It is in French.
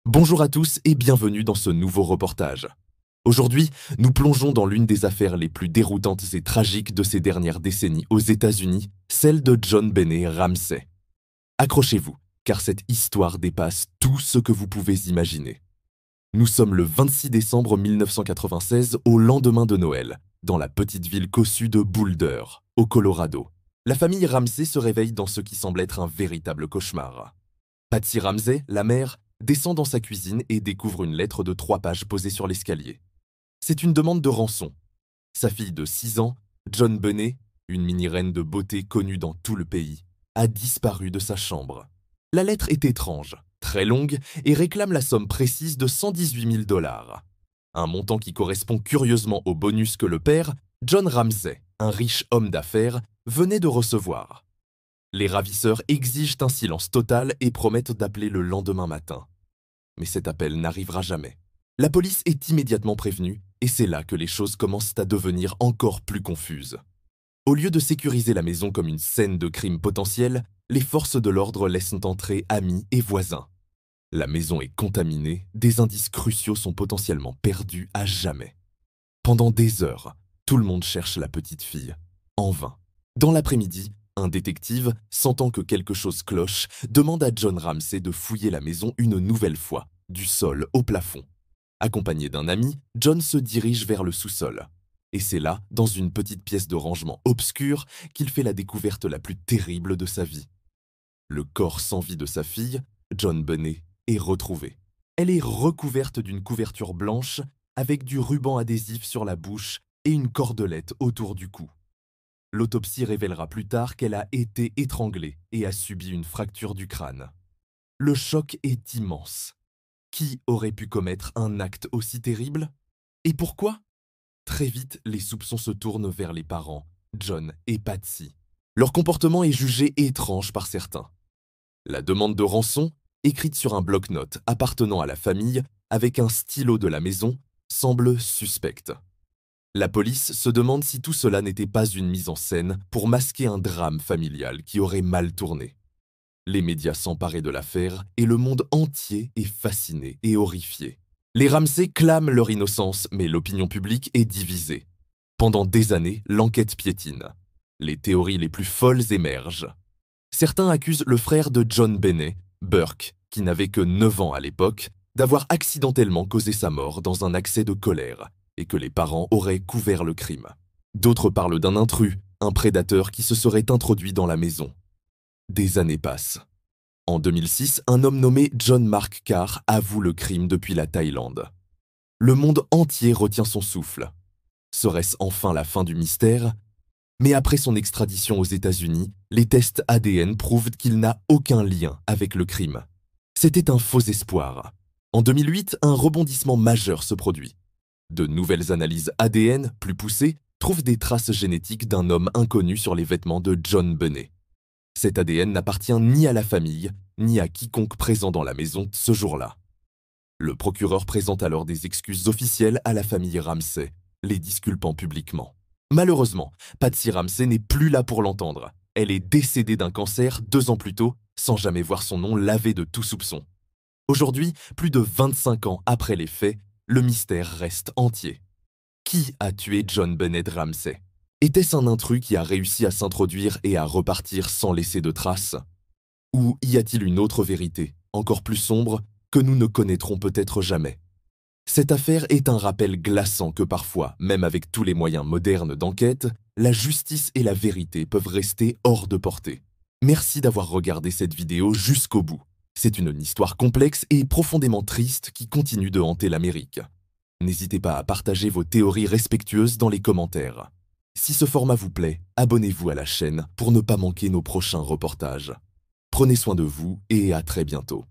Bonjour à tous et bienvenue dans ce nouveau reportage. Aujourd'hui, nous plongeons dans l'une des affaires les plus déroutantes et tragiques de ces dernières décennies aux États-Unis, celle de JonBenét Ramsey. Accrochez-vous, car cette histoire dépasse tout ce que vous pouvez imaginer. Nous sommes le 26 décembre 1996, au lendemain de Noël, dans la petite ville cossue de Boulder, au Colorado. La famille Ramsey se réveille dans ce qui semble être un véritable cauchemar. Patsy Ramsey, la mère, descend dans sa cuisine et découvre une lettre de 3 pages posée sur l'escalier. C'est une demande de rançon. Sa fille de 6 ans, JonBenét, une mini-reine de beauté connue dans tout le pays, a disparu de sa chambre. La lettre est étrange, très longue et réclame la somme précise de 118 000 $. Un montant qui correspond curieusement au bonus que le père, John Ramsey, un riche homme d'affaires, venait de recevoir. Les ravisseurs exigent un silence total et promettent d'appeler le lendemain matin. Mais cet appel n'arrivera jamais. La police est immédiatement prévenue et c'est là que les choses commencent à devenir encore plus confuses. Au lieu de sécuriser la maison comme une scène de crime potentiel, les forces de l'ordre laissent entrer amis et voisins. La maison est contaminée, des indices cruciaux sont potentiellement perdus à jamais. Pendant des heures, tout le monde cherche la petite fille. En vain. Dans l'après-midi, un détective, sentant que quelque chose cloche, demande à John Ramsey de fouiller la maison une nouvelle fois, du sol au plafond. Accompagné d'un ami, John se dirige vers le sous-sol. Et c'est là, dans une petite pièce de rangement obscure, qu'il fait la découverte la plus terrible de sa vie. Le corps sans vie de sa fille, JonBenét, est retrouvé. Elle est recouverte d'une couverture blanche, avec du ruban adhésif sur la bouche et une cordelette autour du cou. L'autopsie révélera plus tard qu'elle a été étranglée et a subi une fracture du crâne. Le choc est immense. Qui aurait pu commettre un acte aussi terrible? Et pourquoi? Très vite, les soupçons se tournent vers les parents, John et Patsy. Leur comportement est jugé étrange par certains. La demande de rançon, écrite sur un bloc-notes appartenant à la famille avec un stylo de la maison, semble suspecte. La police se demande si tout cela n'était pas une mise en scène pour masquer un drame familial qui aurait mal tourné. Les médias s'emparaient de l'affaire et le monde entier est fasciné et horrifié. Les Ramsey clament leur innocence, mais l'opinion publique est divisée. Pendant des années, l'enquête piétine. Les théories les plus folles émergent. Certains accusent le frère de JonBenét, Burke, qui n'avait que 9 ans à l'époque, d'avoir accidentellement causé sa mort dans un accès de colère et que les parents auraient couvert le crime. D'autres parlent d'un intrus, un prédateur qui se serait introduit dans la maison. Des années passent. En 2006, un homme nommé John Mark Karr avoue le crime depuis la Thaïlande. Le monde entier retient son souffle. Serait-ce enfin la fin du mystère? Mais après son extradition aux États-Unis, les tests ADN prouvent qu'il n'a aucun lien avec le crime. C'était un faux espoir. En 2008, un rebondissement majeur se produit. De nouvelles analyses ADN, plus poussées, trouvent des traces génétiques d'un homme inconnu sur les vêtements de JonBenét. Cet ADN n'appartient ni à la famille, ni à quiconque présent dans la maison ce jour-là. Le procureur présente alors des excuses officielles à la famille Ramsey, les disculpant publiquement. Malheureusement, Patsy Ramsey n'est plus là pour l'entendre. Elle est décédée d'un cancer 2 ans plus tôt, sans jamais voir son nom lavé de tout soupçon. Aujourd'hui, plus de 25 ans après les faits, le mystère reste entier. Qui a tué JonBenét Ramsey? Était-ce un intrus qui a réussi à s'introduire et à repartir sans laisser de traces? Ou y a-t-il une autre vérité, encore plus sombre, que nous ne connaîtrons peut-être jamais? Cette affaire est un rappel glaçant que parfois, même avec tous les moyens modernes d'enquête, la justice et la vérité peuvent rester hors de portée. Merci d'avoir regardé cette vidéo jusqu'au bout. C'est une histoire complexe et profondément triste qui continue de hanter l'Amérique. N'hésitez pas à partager vos théories respectueuses dans les commentaires. Si ce format vous plaît, abonnez-vous à la chaîne pour ne pas manquer nos prochains reportages. Prenez soin de vous et à très bientôt.